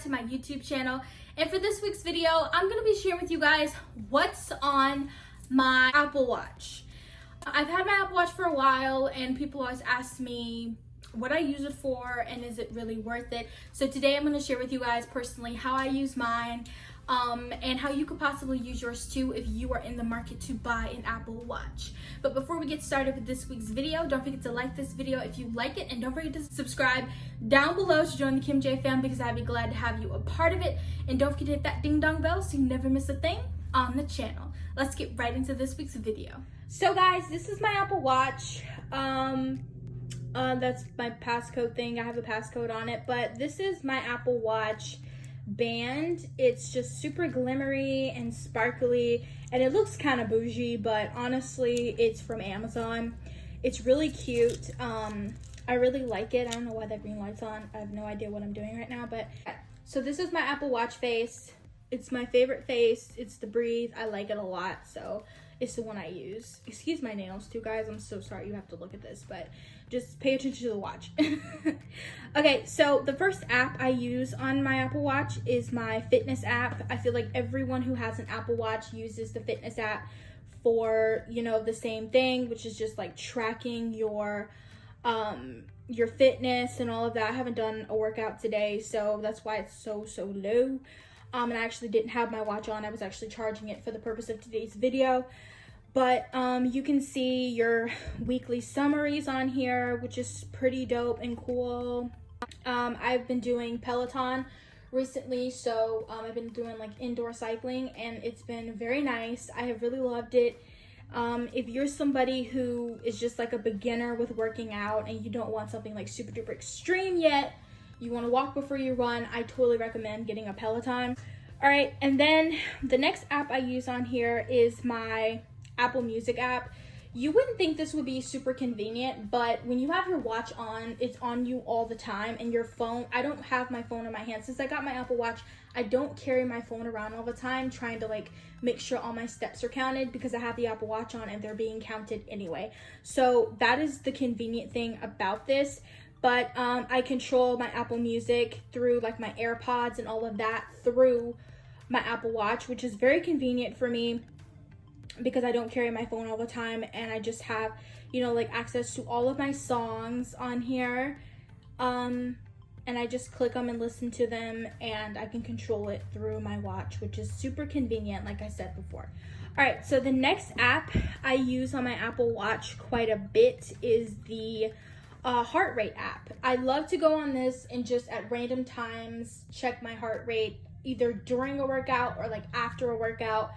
to my YouTube channel. And for this week's video, I'm gonna be sharing with you guys what's on my Apple Watch. I've had my Apple Watch for a while and people always ask me what I use it for and is it really worth it. So today I'm gonna share with you guys personally how I use mine and how you could possibly use yours too if you are in the market to buy an Apple Watch. But before we get started with this week's video, don't forget to like this video if you like it, and don't forget to subscribe down below to join the Kim J fam because I'd be glad to have you a part of it. And don't forget to hit that ding dong bell so you never miss a thing on the channel. Let's get right into this week's video. So guys, this is my Apple Watch. That's my passcode thing. I have a passcode on it, but this is my Apple Watch band. It's just super glimmery and sparkly and it looks kind of bougie, but honestly it's from Amazon. It's really cute. I really like it. I don't know why that green light's on. I have no idea what I'm doing right now, but so this is my Apple Watch face. It's my favorite face. It's the Breathe. I like it a lot, so it's the one I use. Excuse my nails too, guys. I'm so sorry you have to look at this, but just pay attention to the watch. Okay, so the first app I use on my Apple Watch is my fitness app. I feel like everyone who has an Apple Watch uses the fitness app for, you know, the same thing, which is just like tracking your fitness and all of that. I haven't done a workout today, so that's why it's so low. And I actually didn't have my watch on. I was actually charging it for the purpose of today's video. But you can see your weekly summaries on here, which is pretty dope and cool. I've been doing Peloton recently, so I've been doing like indoor cycling and it's been very nice. I have really loved it. If you're somebody who is just like a beginner with working out and you don't want something like super duper extreme yet, you want to walk before you run, I totally recommend getting a Peloton. All right, and then the next app I use on here is my Apple Music app. You wouldn't think this would be super convenient, but when you have your watch on, it's on you all the time, and your phone, I don't have my phone in my hand. Since I got my Apple Watch, I don't carry my phone around all the time trying to like make sure all my steps are counted because I have the Apple Watch on and they're being counted anyway. So that is the convenient thing about this. But I control my Apple Music through like my AirPods and all of that through my Apple Watch, which is very convenient for me because I don't carry my phone all the time and I just have, you know, like access to all of my songs on here. And I just click them and listen to them and I can control it through my watch, which is super convenient, like I said before. All right, so the next app I use on my Apple Watch quite a bit is the heart rate app. I love to go on this and just at random times check my heart rate either during a workout or like after a workout,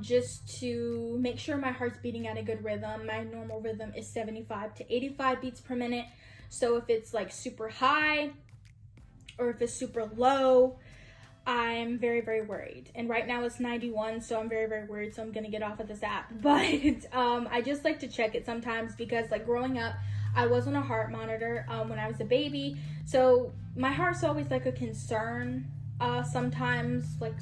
just to make sure my heart's beating at a good rhythm. My normal rhythm is 75 to 85 beats per minute. So if it's like super high or if it's super low, I'm very worried. And right now it's 91, so I'm very worried, so I'm gonna get off of this app. But I just like to check it sometimes because like growing up, I was on a heart monitor when I was a baby, so my heart's always like a concern. Sometimes like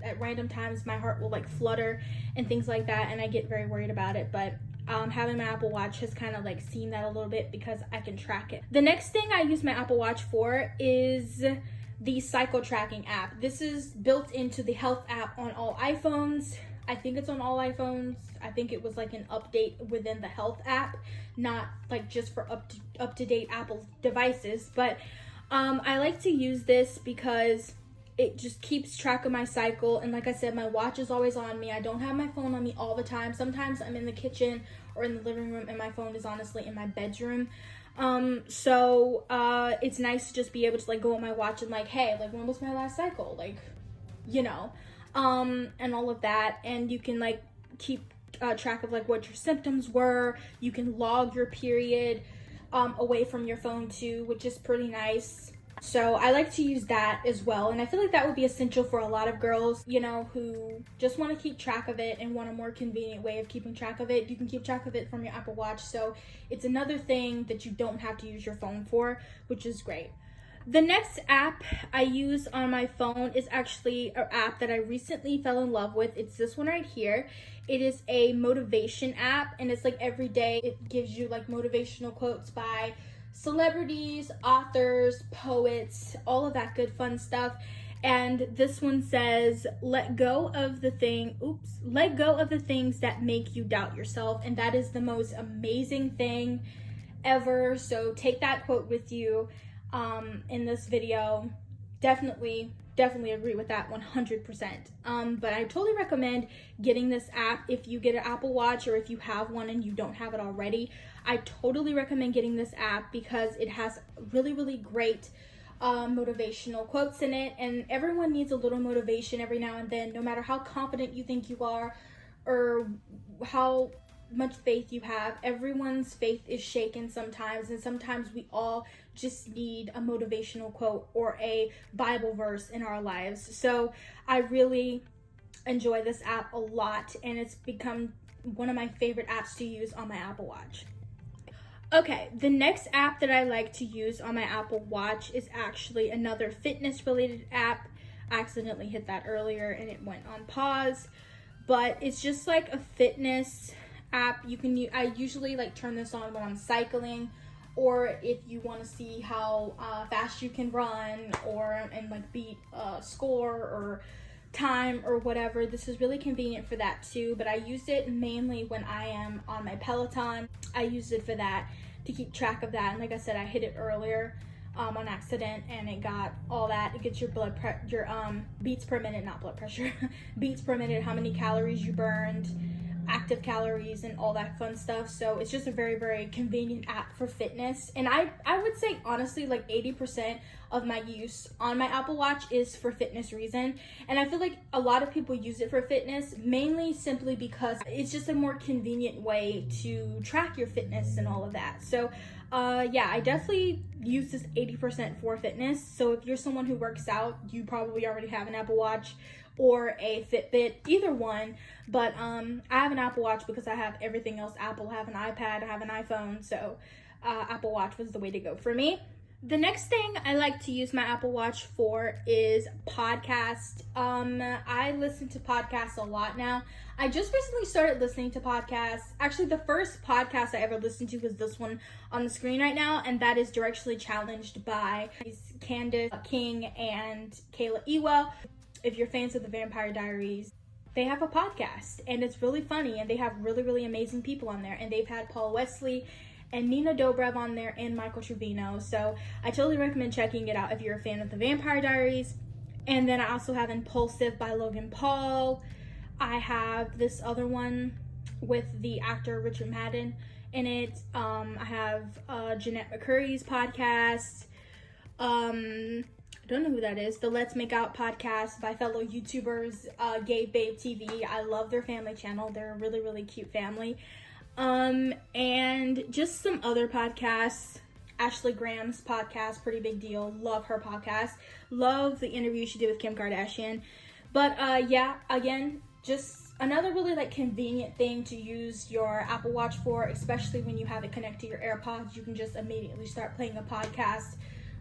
at random times my heart will like flutter and things like that, and I get very worried about it. But having my Apple Watch has kind of like seen that a little bit because I can track it. The next thing I use my Apple Watch for is the cycle tracking app. This is built into the health app on all iPhones. I think it's on all iPhones. I think it was like an update within the health app, not like just for up to date Apple devices. But I like to use this because it just keeps track of my cycle. And like I said, my watch is always on me. I don't have my phone on me all the time. Sometimes I'm in the kitchen or in the living room and my phone is honestly in my bedroom. So it's nice to just be able to like go on my watch and like, hey, like when was my last cycle? Like, you know, and all of that. And you can like keep track of like what your symptoms were. You can log your period away from your phone too, which is pretty nice. So I like to use that as well, and I feel like that would be essential for a lot of girls, you know, who just want to keep track of it and want a more convenient way of keeping track of it. You can keep track of it from your Apple Watch, so it's another thing that you don't have to use your phone for, which is great. The next app I use on my phone is actually an app that I recently fell in love with. It's this one right here. It is a motivation app, and it's like every day it gives you like motivational quotes by celebrities, authors, poets, all of that good fun stuff. And this one says, let go of the things that make you doubt yourself. And that is the most amazing thing ever. So take that quote with you in this video. Definitely agree with that 100%. But I totally recommend getting this app if you get an Apple Watch, or if you have one and you don't have it already. I totally recommend getting this app because it has really great motivational quotes in it, and everyone needs a little motivation every now and then, no matter how confident you think you are or how much faith you have. Everyone's faith is shaken sometimes, and sometimes we all just need a motivational quote or a Bible verse in our lives. So I really enjoy this app a lot, and it's become one of my favorite apps to use on my Apple Watch. Okay, the next app that I like to use on my Apple Watch is actually another fitness related app. I accidentally hit that earlier and it went on pause, but it's just like a fitness app. I usually like turn this on when I'm cycling, or if you want to see how fast you can run, and like beat a score or time or whatever. This is really convenient for that too, but I use it mainly when I am on my Peloton. I use it for that, to keep track of that. And like I said, I hit it earlier on accident, and it got all that. It gets your beats per minute, not blood pressure, beats per minute, how many calories you burned, active calories, and all that fun stuff. So it's just a very convenient app for fitness. And I would say honestly, like 80% of my use on my Apple Watch is for fitness reason. And I feel like a lot of people use it for fitness mainly simply because it's just a more convenient way to track your fitness and all of that. So yeah, I definitely use this 80% for fitness. So if you're someone who works out, you probably already have an Apple Watch or a Fitbit, either one. But I have an Apple Watch because I have everything else Apple. I have an iPad, I have an iPhone, so Apple Watch was the way to go for me. The next thing I like to use my Apple Watch for is podcast. I listen to podcasts a lot now. I just recently started listening to podcasts. Actually, the first podcast I ever listened to was this one on the screen right now, and that is Directionally Challenged by Candace King and Kayla Ewell. If you're fans of the Vampire Diaries, they have a podcast, and it's really funny, and they have really amazing people on there. And they've had Paul Wesley and Nina Dobrev on there, and Michael Trevino. So I totally recommend checking it out if you're a fan of the Vampire Diaries. And then I also have Impulsive by Logan Paul. I have this other one with the actor Richard Madden in it. I have Jeanette McCurry's podcast. I don't know who that is. The Let's Make Out podcast by fellow YouTubers, Gay Babe TV. I love their family channel. They're a really cute family. And just some other podcasts. Ashley Graham's podcast, Pretty Big Deal. Love her podcast. Love the interview she did with Kim Kardashian. But yeah, again, just another really like convenient thing to use your Apple Watch for, especially when you have it connected to your AirPods. You can just immediately start playing a podcast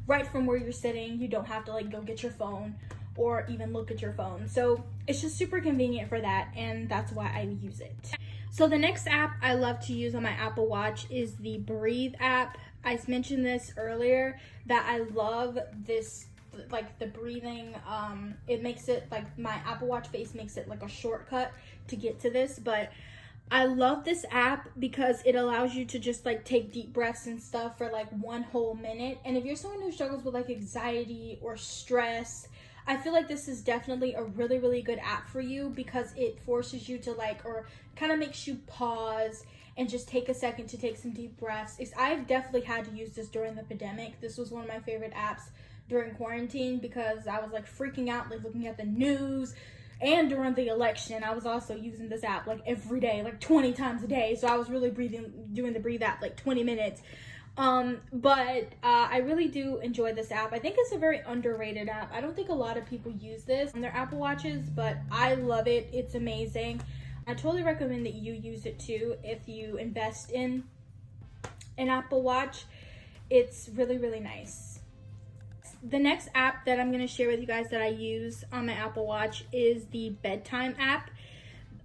right from where you're sitting. You don't have to like go get your phone or even look at your phone. So it's just super convenient for that, and that's why I use it. So the next app I love to use on my Apple Watch is the Breathe app. I mentioned this earlier that I love this, like the breathing. It makes it like my Apple Watch face makes it like a shortcut to get to this, but I love this app because it allows you to just like take deep breaths and stuff for like 1 whole minute. And if you're someone who struggles with like anxiety or stress, I feel like this is definitely a really good app for you, because it forces you to like, or kind of makes you pause and just take a second to take some deep breaths. I've definitely had to use this during the pandemic. This was one of my favorite apps during quarantine because I was like freaking out, like looking at the news. And during the election, I was also using this app like every day, like 20 times a day. So I was really doing the Breathe app like 20 minutes. But I really do enjoy this app. I think it's a very underrated app. I don't think a lot of people use this on their Apple Watches, but I love it. It's amazing. I totally recommend that you use it too if you invest in an Apple Watch. It's really nice. The next app that I'm going to share with you guys that I use on my Apple Watch is the bedtime app.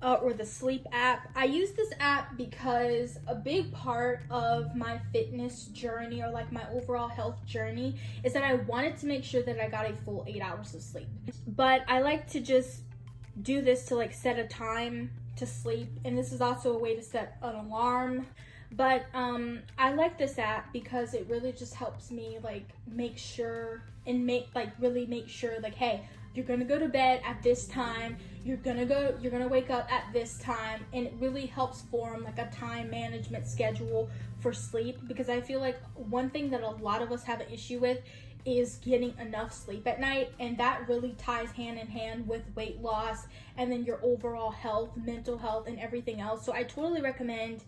or the sleep app. I use this app because a big part of my fitness journey, or like my overall health journey, is that I wanted to make sure that I got a full 8 hours of sleep. But I like to just do this to like set a time to sleep, and this is also a way to set an alarm. But I like this app because it really just helps me like make sure and really make sure like, hey, you're gonna go to bed at this time, you're gonna wake up at this time, and it really helps form like a time management schedule for sleep. Because I feel like one thing that a lot of us have an issue with is getting enough sleep at night, and that really ties hand in hand with weight loss and then your overall health, mental health, and everything else. So I totally recommend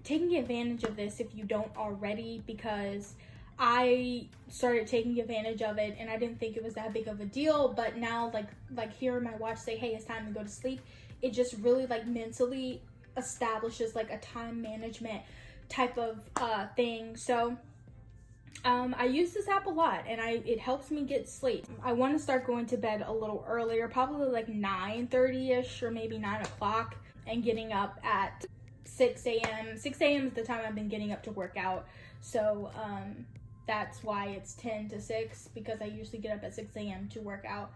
taking advantage of this if you don't already, because I started taking advantage of it and I didn't think it was that big of a deal, but now like hearing my watch say, hey, it's time to go to sleep, it just really like mentally establishes like a time management type of thing. So I use this app a lot, and it helps me get sleep. I want to start going to bed a little earlier, probably like 9:30ish or maybe 9 o'clock, and getting up at 6 a.m. 6 a.m. is the time I've been getting up to work out. So that's why it's 10 to 6, because I usually get up at 6 a.m. to work out.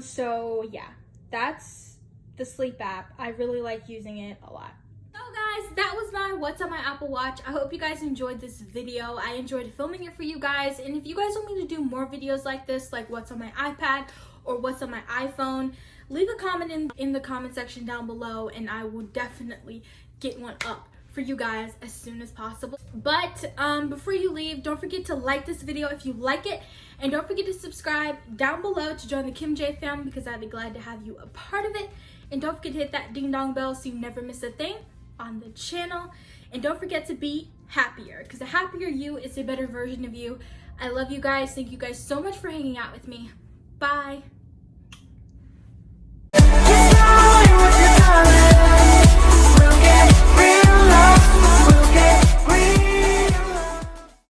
So yeah, that's the sleep app. I really like using it a lot. So guys, that was my what's on my Apple Watch. I hope you guys enjoyed this video. I enjoyed filming it for you guys, and if you guys want me to do more videos like this, like what's on my iPad or what's on my iPhone, leave a comment in the comment section down below, and I will definitely get one up for you guys as soon as possible. But before you leave, don't forget to like this video if you like it, and don't forget to subscribe down below to join the Kim J fam, because I'd be glad to have you a part of it. And don't forget to hit that ding dong bell so you never miss a thing on the channel. And don't forget to be happier, because a happier you is a better version of you. I love you guys. Thank you guys so much for hanging out with me. Bye.